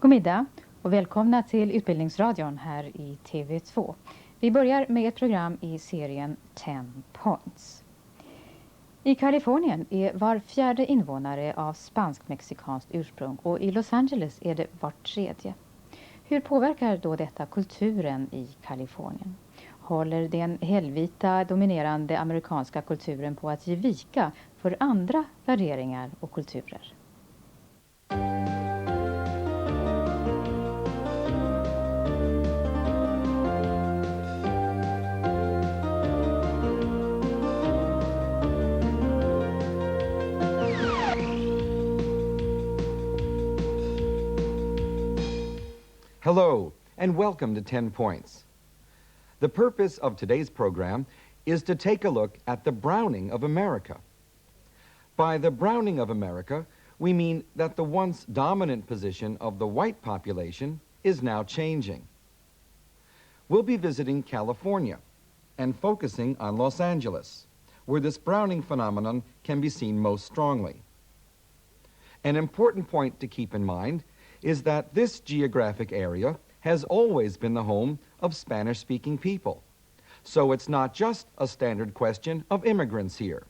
God middag och välkomna till utbildningsradion här i TV2. Vi börjar med ett program i serien 10 Points. I Kalifornien är var fjärde invånare av spansk-mexikanskt ursprung och i Los Angeles är det var tredje. Hur påverkar då detta kulturen i Kalifornien? Håller den helvita dominerande amerikanska kulturen på att ge vika för andra värderingar och kulturer? Hello, and welcome to 10 Points. The purpose of today's program is to take a look at the browning of America. By the browning of America, we mean that the once dominant position of the white population is now changing. We'll be visiting California and focusing on Los Angeles, where this browning phenomenon can be seen most strongly. An important point to keep in mind is that this geographic area has always been the home of Spanish-speaking people. So it's not just a standard question of immigrants here.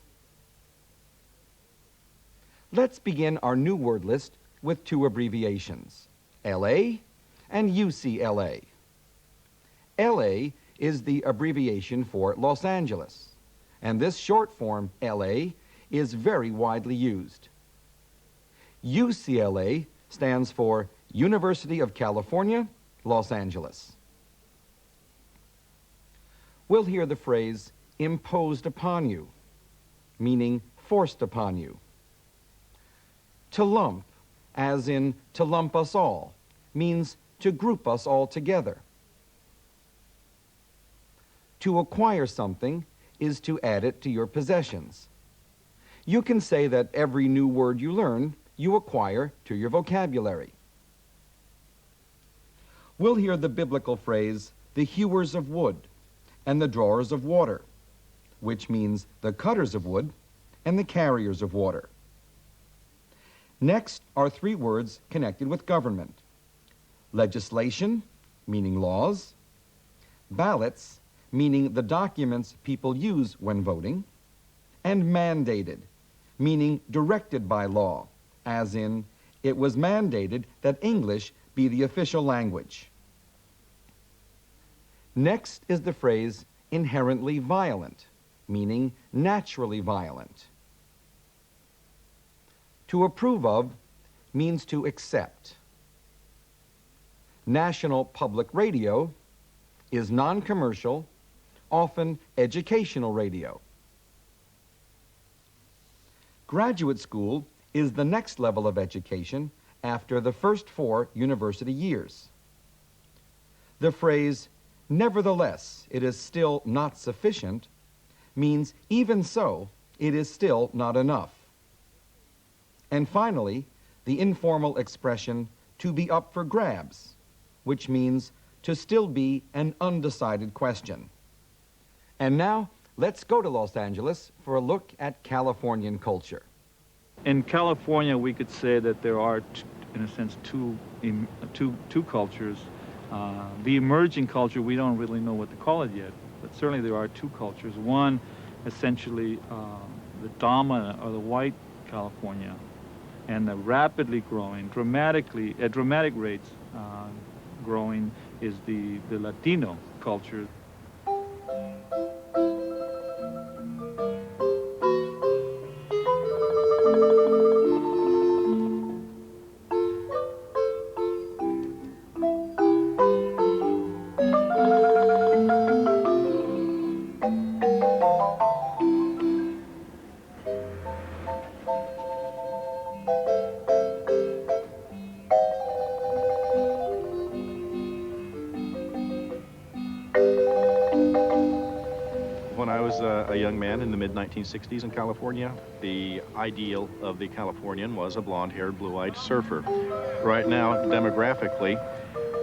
Let's begin our new word list with two abbreviations, LA and UCLA. LA is the abbreviation for Los Angeles, and this short form, LA, is very widely used. UCLA stands for University of California, Los Angeles. We'll hear the phrase imposed upon you, meaning forced upon you. To lump, as in to lump us all, means to group us all together. To acquire something is to add it to your possessions. You can say that every new word you learn you acquire to your vocabulary. We'll hear the biblical phrase, the hewers of wood and the drawers of water, which means the cutters of wood and the carriers of water. Next are three words connected with government. Legislation, meaning laws. Ballots, meaning the documents people use when voting. And mandated, meaning directed by law, as in, it was mandated that English be the official language. Next is the phrase inherently violent, meaning naturally violent. To approve of means to accept. National Public Radio is non-commercial, often educational radio. Graduate school is the next level of education after the first 4 university years. The phrase, nevertheless, it is still not sufficient, means even so, it is still not enough. And finally, the informal expression, to be up for grabs, which means to still be an undecided question. And now, let's go to Los Angeles for a look at Californian culture. In California, we could say that there are, in a sense, two cultures. The emerging culture, we don't really know what to call it yet, but certainly there are two cultures. One, essentially, the dominant, or the white California, and the rapidly growing, at dramatic rates growing, is the Latino culture. When I was a young man in the mid-1960s in California, the ideal of the Californian was a blonde-haired, blue-eyed surfer. Right now, demographically,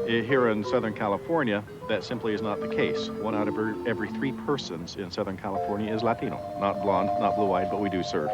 here in Southern California, that simply is not the case. 1 out of every 3 persons in Southern California is Latino. Not blonde, not blue-eyed, but we do surf.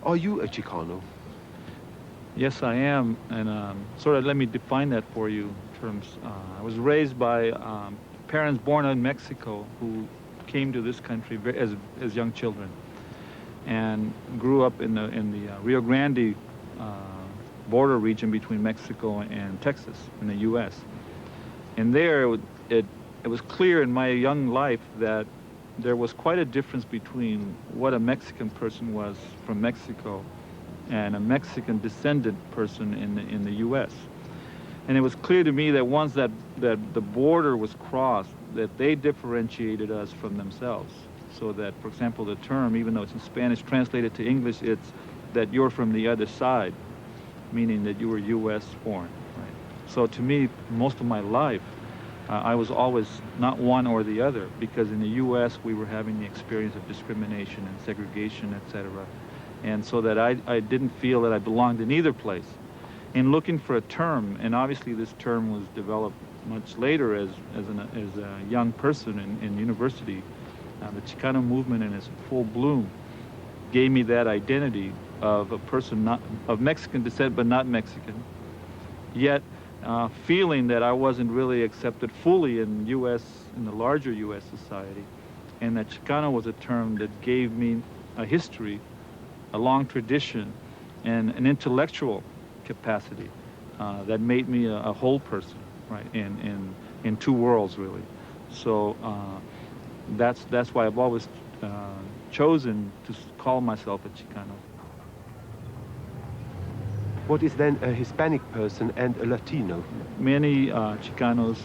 Are you a Chicano? Yes, I am, and sort of let me define that for you in terms. I was raised by parents born in Mexico who came to this country as young children, and grew up in the Rio Grande border region between Mexico and Texas in the U.S. And there, it was clear in my young life that there was quite a difference between what a Mexican person was from Mexico and a Mexican descendant person in the U.S. And it was clear to me that once that the border was crossed, that they differentiated us from themselves. So that, for example, the term, even though it's in Spanish, translated to English, it's that you're from the other side, meaning that you were U.S. born. Right? So to me, most of my life, I was always not one or the other, because in the U.S. we were having the experience of discrimination and segregation, etc. And so that I didn't feel that I belonged in either place. In looking for a term, and obviously this term was developed much later as a young person in university, the Chicano movement in its full bloom gave me that identity of a person of Mexican descent but not Mexican, yet feeling that I wasn't really accepted fully in the larger U.S. society, and that Chicano was a term that gave me a history, a long tradition, and an intellectual capacity that made me a whole person, right, in two worlds, really. So that's why I've always chosen to call myself a Chicano. What is then a Hispanic person and a Latino? Many Chicanos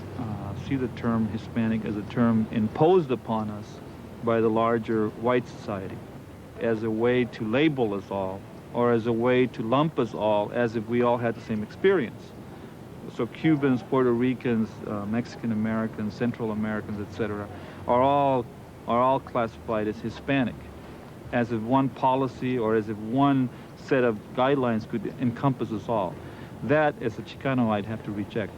see the term Hispanic as a term imposed upon us by the larger white society, as a way to label us all, or as a way to lump us all as if we all had the same experience. So Cubans, Puerto Ricans, Mexican Americans, Central Americans, etc., are all classified as Hispanic, as if one policy or as if one set of guidelines could encompass us all. That, as a Chicano, I'd have to reject.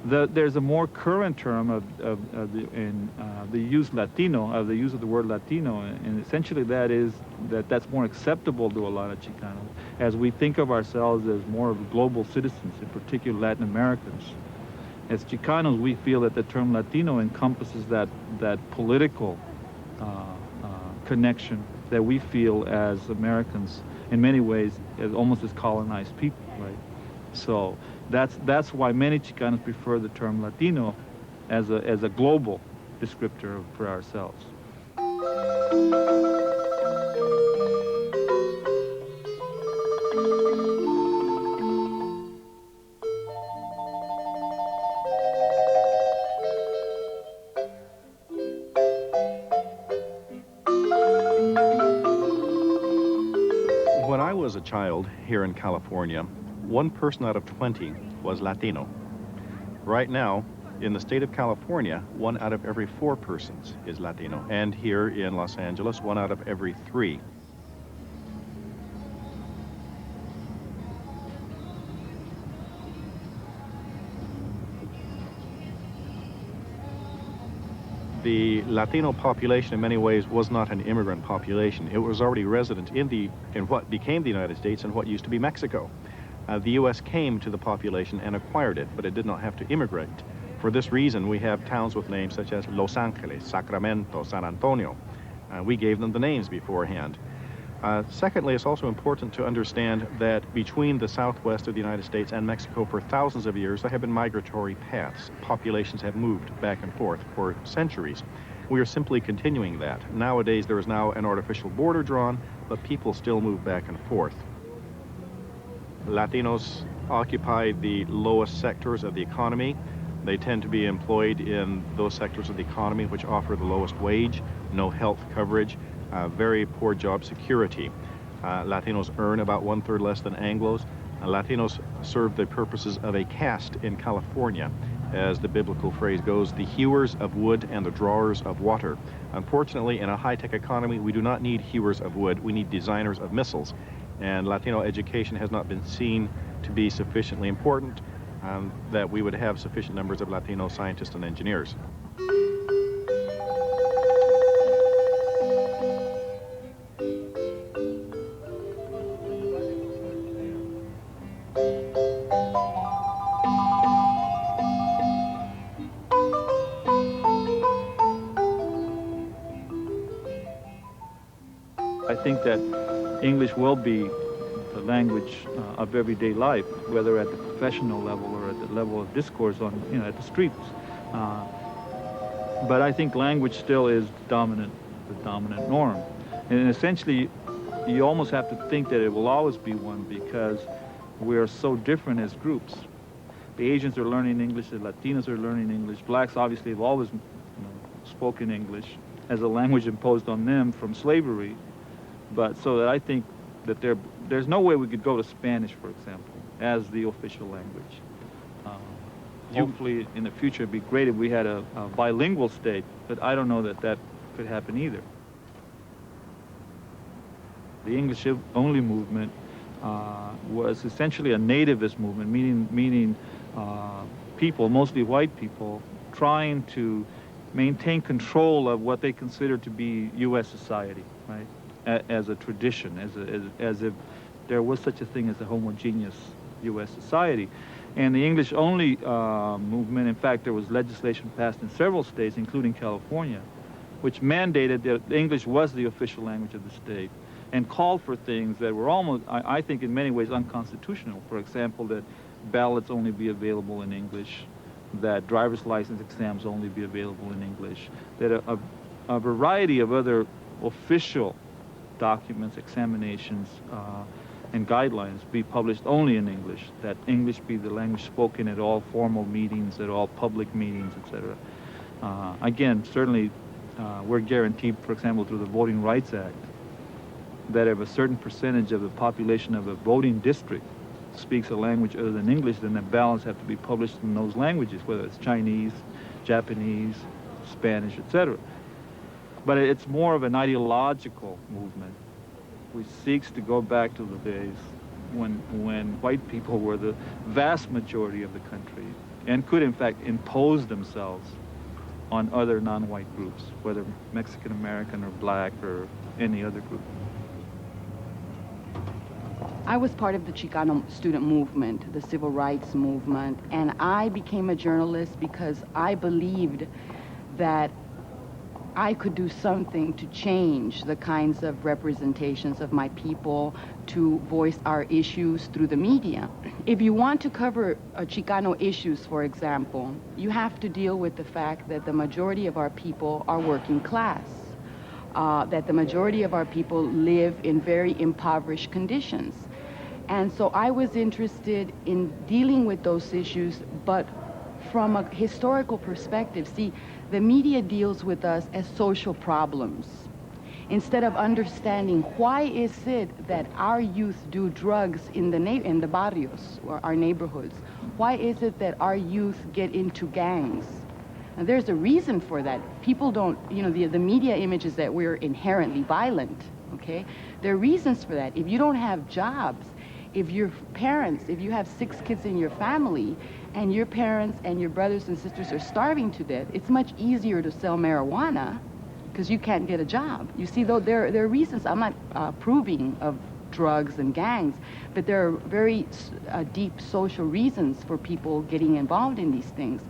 There's a more current term of the use of the word Latino, and essentially that's more acceptable to a lot of Chicanos, as we think of ourselves as more of global citizens, in particular Latin Americans. As Chicanos, we feel that the term Latino encompasses that political connection that we feel as Americans, in many ways, almost as colonized people, right? So that's why many Chicanos prefer the term Latino as a global descriptor for ourselves. When I was a child here in California, 1 person out of 20 was Latino. Right now, in the state of California, 1 out of every 4 persons is Latino. And here in Los Angeles, 1 out of every 3. The Latino population in many ways was not an immigrant population. It was already resident in what became the United States and what used to be Mexico. The U.S. came to the population and acquired it, but it did not have to immigrate. For this reason, we have towns with names such as Los Angeles, Sacramento, San Antonio. We gave them the names beforehand. Secondly, it's also important to understand that between the southwest of the United States and Mexico for thousands of years, there have been migratory paths. Populations have moved back and forth for centuries. We are simply continuing that. Nowadays, there is now an artificial border drawn, but people still move back and forth. Latinos occupy the lowest sectors of the economy. They tend to be employed in those sectors of the economy which offer the lowest wage, no health coverage, very poor job security. Latinos earn about 1/3 less than Anglos. Latinos serve the purposes of a caste in California. As the biblical phrase goes, the hewers of wood and the drawers of water. Unfortunately, in a high-tech economy, we do not need hewers of wood, we need designers of missiles. And Latino education has not been seen to be sufficiently important that we would have sufficient numbers of Latino scientists and engineers. think that English will be the language of everyday life, whether at the professional level or at the level of discourse on, at the streets. But I think language still is the dominant norm. And essentially, you almost have to think that it will always be one because we're so different as groups. The Asians are learning English, the Latinos are learning English. Blacks obviously have always spoken English as a language imposed on them from slavery. But so that I think that there's no way we could go to Spanish, for example, as the official language. Hopefully in the future it'd be great if we had a bilingual state, but I don't know that that could happen either. The English-only movement was essentially a nativist movement, meaning people, mostly white people, trying to maintain control of what they consider to be U.S. society, right? As a tradition, as if there was such a thing as a homogeneous U.S. society. And the English-only movement, in fact, there was legislation passed in several states, including California, which mandated that English was the official language of the state and called for things that were almost, I think, in many ways unconstitutional. For example, that ballots only be available in English, that driver's license exams only be available in English, that a variety of other official documents, examinations, and guidelines be published only in English, that English be the language spoken at all formal meetings, at all public meetings, etc. Again, certainly we're guaranteed, for example, through the Voting Rights Act, that if a certain percentage of the population of a voting district speaks a language other than English, then the ballots have to be published in those languages, whether it's Chinese, Japanese, Spanish, etc. But it's more of an ideological movement, which seeks to go back to the days when white people were the vast majority of the country and could, in fact, impose themselves on other non-white groups, whether Mexican-American or black or any other group. I was part of the Chicano student movement, the civil rights movement, and I became a journalist because I believed that I could do something to change the kinds of representations of my people, to voice our issues through the media. If you want to cover Chicano issues, for example, you have to deal with the fact that the majority of our people are working class, that the majority of our people live in very impoverished conditions. And so I was interested in dealing with those issues, but from a historical perspective. See, the media deals with us as social problems. Instead of understanding why is it that our youth do drugs in the barrios, or our neighborhoods, why is it that our youth get into gangs? And there's a reason for that. People don't, the media image is that we're inherently violent, okay? There are reasons for that. If you don't have jobs, if your parents, if you have 6 kids in your family, and your parents and your brothers and sisters are starving to death, it's much easier to sell marijuana because you can't get a job. You see, though, there are reasons. I'm not approving of drugs and gangs, but there are very deep social reasons for people getting involved in these things.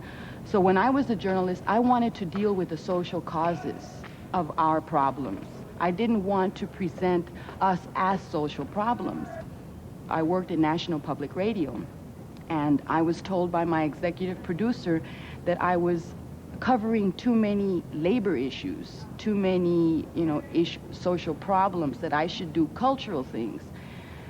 So when I was a journalist, I wanted to deal with the social causes of our problems. I didn't want to present us as social problems. I worked in National Public Radio, and I was told by my executive producer that I was covering too many labor issues, too many, social problems, that I should do cultural things.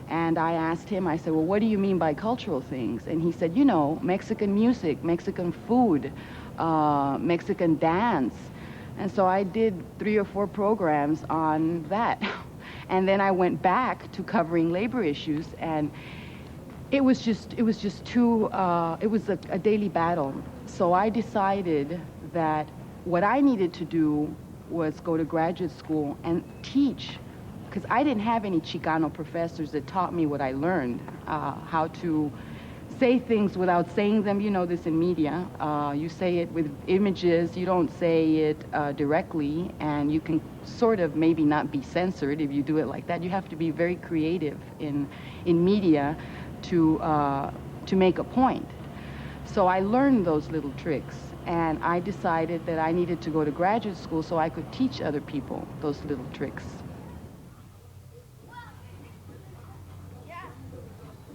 And I asked him, I said, well, what do you mean by cultural things? And he said, Mexican music, Mexican food, Mexican dance. And so I did 3 or 4 programs on that. And then I went back to covering labor issues, and it was a daily battle. So I decided that what I needed to do was go to graduate school and teach, because I didn't have any Chicano professors that taught me what I learned, how to say things without saying them. You know this in media. You say it with images, you don't say it directly, and you can sort of maybe not be censored if you do it like that. You have to be very creative in media to make a point. So I learned those little tricks, and I decided that I needed to go to graduate school so I could teach other people those little tricks.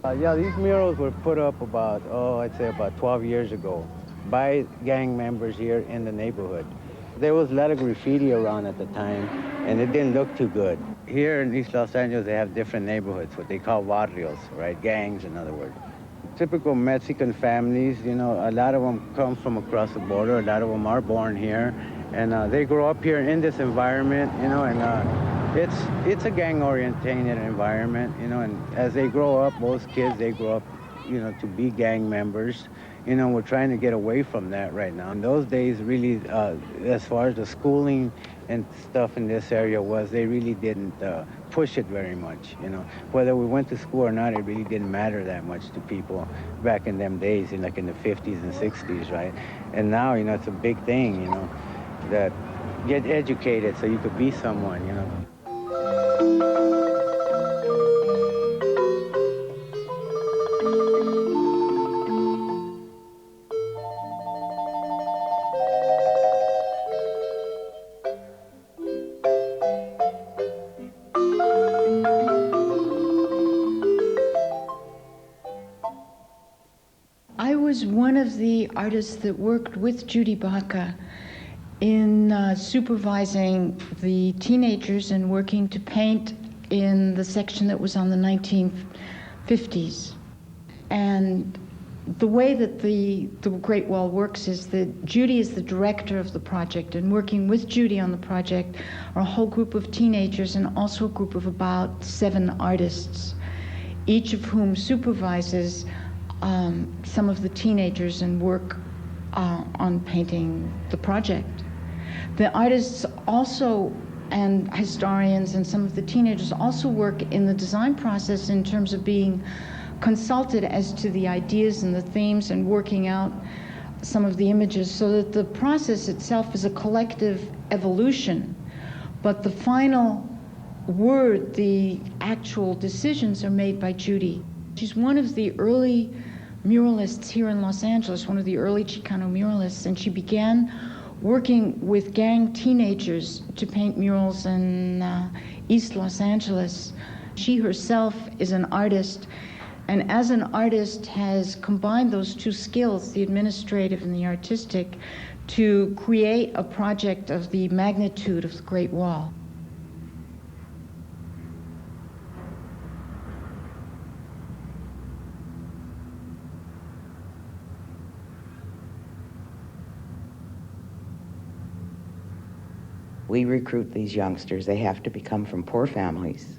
Yeah, these murals were put up about, I'd say about 12 years ago by gang members here in the neighborhood. There was a lot of graffiti around at the time, and it didn't look too good. Here in East Los Angeles, they have different neighborhoods, what they call barrios, right? Gangs, in other words. Typical Mexican families, you know, a lot of them come from across the border. A lot of them are born here, and they grow up here in this environment, you know, and it's a gang-orientated environment, you know, and as they grow up, most kids, they grow up, you know, to be gang members. You know, we're trying to get away from that right now. In those days, really, as far as the schooling and stuff in this area was, they really didn't push it very much, you know. Whether we went to school or not, it really didn't matter that much to people back in them days, like in the 50s and 60s, right? And now, you know, it's a big thing, you know, that get educated so you could be someone, you know. I was one of the artists that worked with Judy Baca in supervising the teenagers and working to paint in the section that was on the 1950s. And the way that the Great Wall works is that Judy is the director of the project, and working with Judy on the project are a whole group of teenagers and also a group of about 7 artists, each of whom supervises some of the teenagers and work on painting the project. The artists also, and historians and some of the teenagers also work in the design process in terms of being consulted as to the ideas and the themes and working out some of the images, so that the process itself is a collective evolution, but the final word, the actual decisions are made by Judy. She's one of the early muralists here in Los Angeles, one of the early Chicano muralists, and she began working with gang teenagers to paint murals in East Los Angeles. She herself is an artist, and as an artist has combined those two skills, the administrative and the artistic, to create a project of the magnitude of the Great Wall. We recruit these youngsters. They have to come from poor families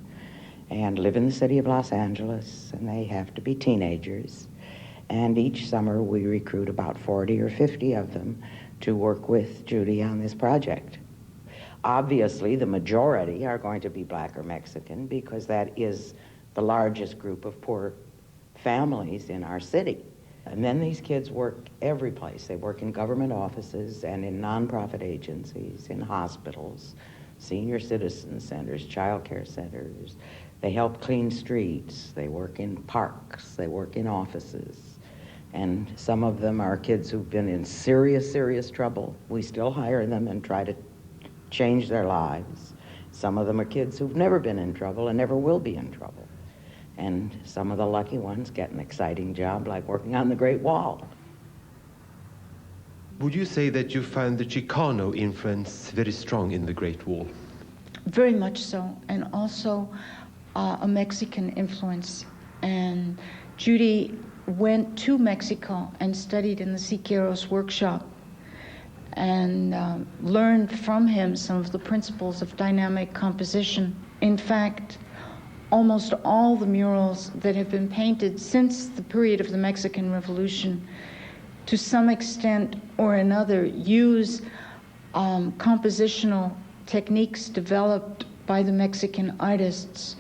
and live in the city of Los Angeles, and they have to be teenagers. And each summer we recruit about 40 or 50 of them to work with Judy on this project. Obviously, the majority are going to be Black or Mexican because that is the largest group of poor families in our city. And then these kids work every place. They work in government offices and in nonprofit agencies, in hospitals, senior citizen centers, child care centers. They help clean streets. They work in parks. They work in offices. And some of them are kids who've been in serious, serious trouble. We still hire them and try to change their lives. Some of them are kids who've never been in trouble and never will be in trouble. And some of the lucky ones get an exciting job like working on the Great Wall. Would you say that you found the Chicano influence very strong in the Great Wall? Very much so, and also a Mexican influence. And Judy went to Mexico and studied in the Siqueiros workshop and learned from him some of the principles of dynamic composition. In fact, almost all the murals that have been painted since the period of the Mexican Revolution, to some extent or another, use compositional techniques developed by the Mexican artists,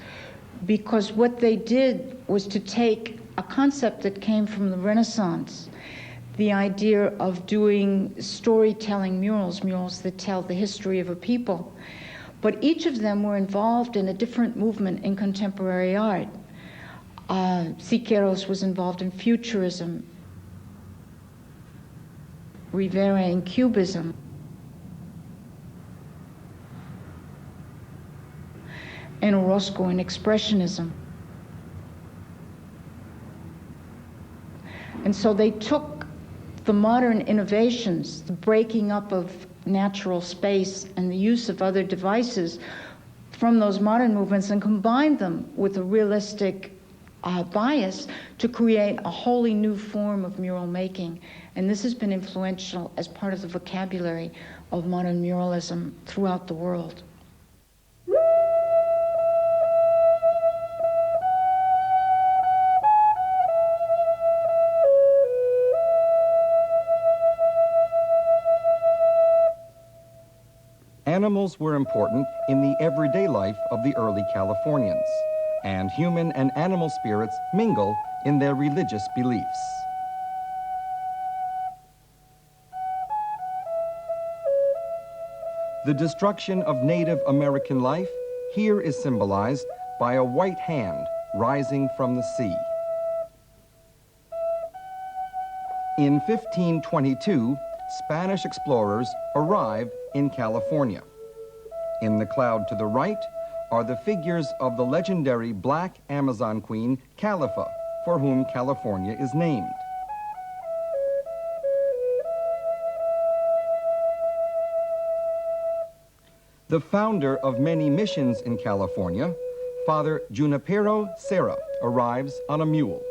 because what they did was to take a concept that came from the Renaissance, the idea of doing storytelling murals, murals that tell the history of a people. But each of them were involved in a different movement in contemporary art. Siqueiros was involved in futurism, Rivera in cubism, and Orozco in expressionism. And so they took the modern innovations, the breaking up of natural space and the use of other devices from those modern movements and combined them with a realistic bias to create a wholly new form of mural making. And this has been influential as part of the vocabulary of modern muralism throughout the world. Animals were important in the everyday life of the early Californians, and human and animal spirits mingle in their religious beliefs. The destruction of Native American life here is symbolized by a white hand rising from the sea. In 1522, Spanish explorers arrived in California. In the cloud to the right are the figures of the legendary black Amazon queen, Califa, for whom California is named. The founder of many missions in California, Father Junipero Serra, arrives on a mule.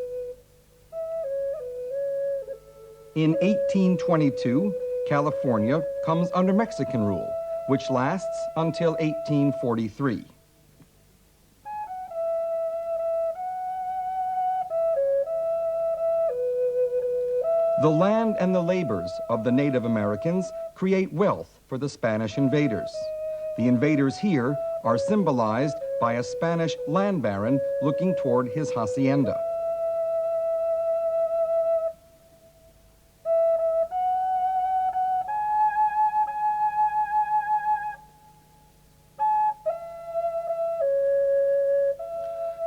In 1822, California comes under Mexican rule, which lasts until 1843. The land and the labors of the Native Americans create wealth for the Spanish invaders. The invaders here are symbolized by a Spanish land baron looking toward his hacienda.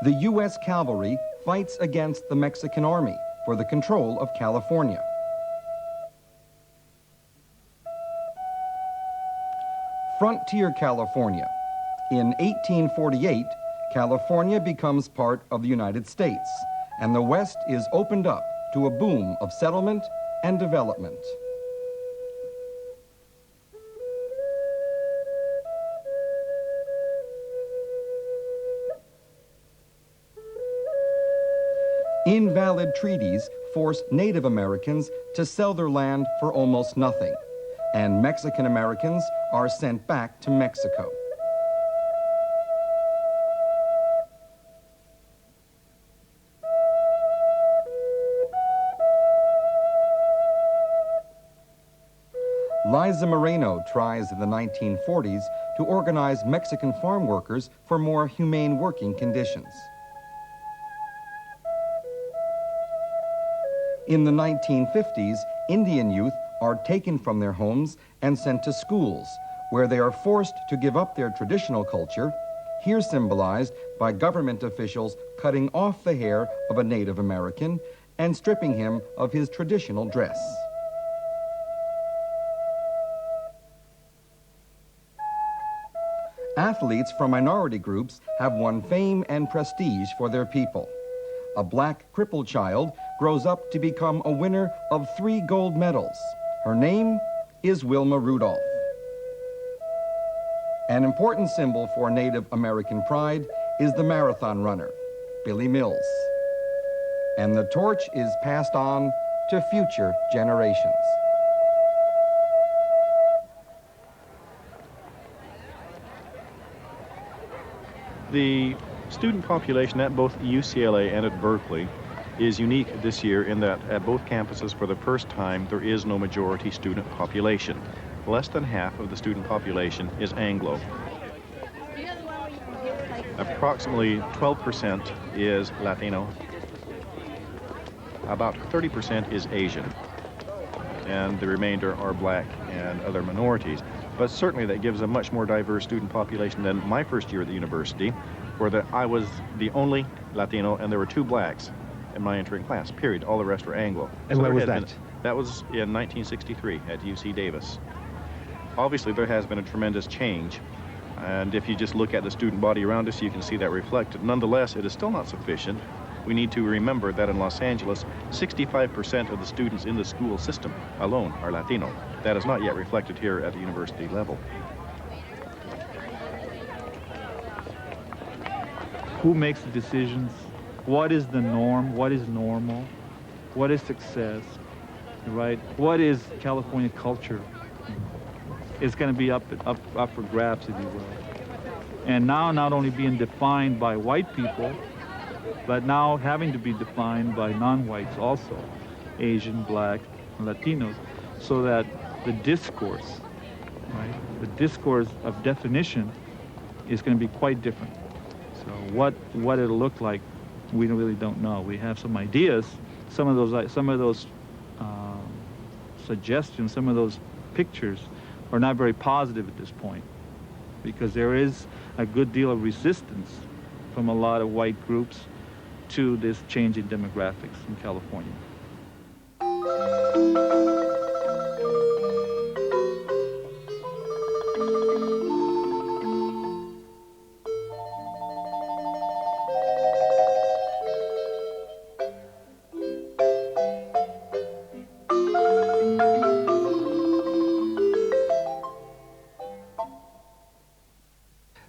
The U.S. cavalry fights against the Mexican army for the control of California. Frontier California. In 1848, California becomes part of the United States, and the West is opened up to a boom of settlement and development. Invalid treaties force Native Americans to sell their land for almost nothing, and Mexican Americans are sent back to Mexico. Liza Moreno tries in the 1940s to organize Mexican farm workers for more humane working conditions. In the 1950s, Indian youth are taken from their homes and sent to schools, where they are forced to give up their traditional culture, here symbolized by government officials cutting off the hair of a Native American and stripping him of his traditional dress. Athletes from minority groups have won fame and prestige for their people. A black crippled child grows up to become a winner of 3 gold medals. Her name is Wilma Rudolph. An important symbol for Native American pride is the marathon runner, Billy Mills. And the torch is passed on to future generations. The student population at both UCLA and at Berkeley is unique this year in that at both campuses for the first time there is no majority student population. Less than half of the student population is Anglo. Approximately 12% is Latino. About 30% is Asian. And the remainder are black and other minorities. But certainly that gives a much more diverse student population than my first year at the university, where I was the only Latino and there were 2 blacks in my entering class, period. All the rest were Anglo. And so where was that? That was in 1963 at UC Davis. Obviously, there has been a tremendous change. And if you just look at the student body around us, you can see that reflected. Nonetheless, it is still not sufficient. We need to remember that in Los Angeles, 65% of the students in the school system alone are Latino. That is not yet reflected here at the university level. Who makes the decisions? What is the norm? What is normal? What is success? Right? What is California culture? It's going to be up for grabs, if you will. And now not only being defined by white people, but now having to be defined by non-whites also, Asian, Black, and Latinos, so that the discourse, right, the discourse of definition is going to be quite different. So what it'll look like, we really don't know. We have some ideas, some of those suggestions, some of those pictures are not very positive at this point, because there is a good deal of resistance from a lot of white groups to this change in demographics in California.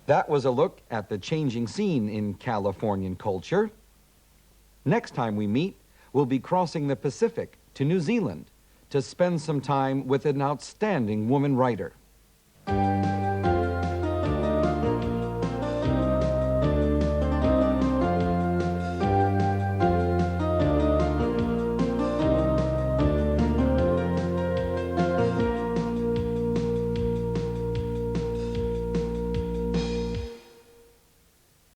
That was a look at the changing scene in Californian culture. Next time we meet, we'll be crossing the Pacific to New Zealand to spend some time with an outstanding woman writer.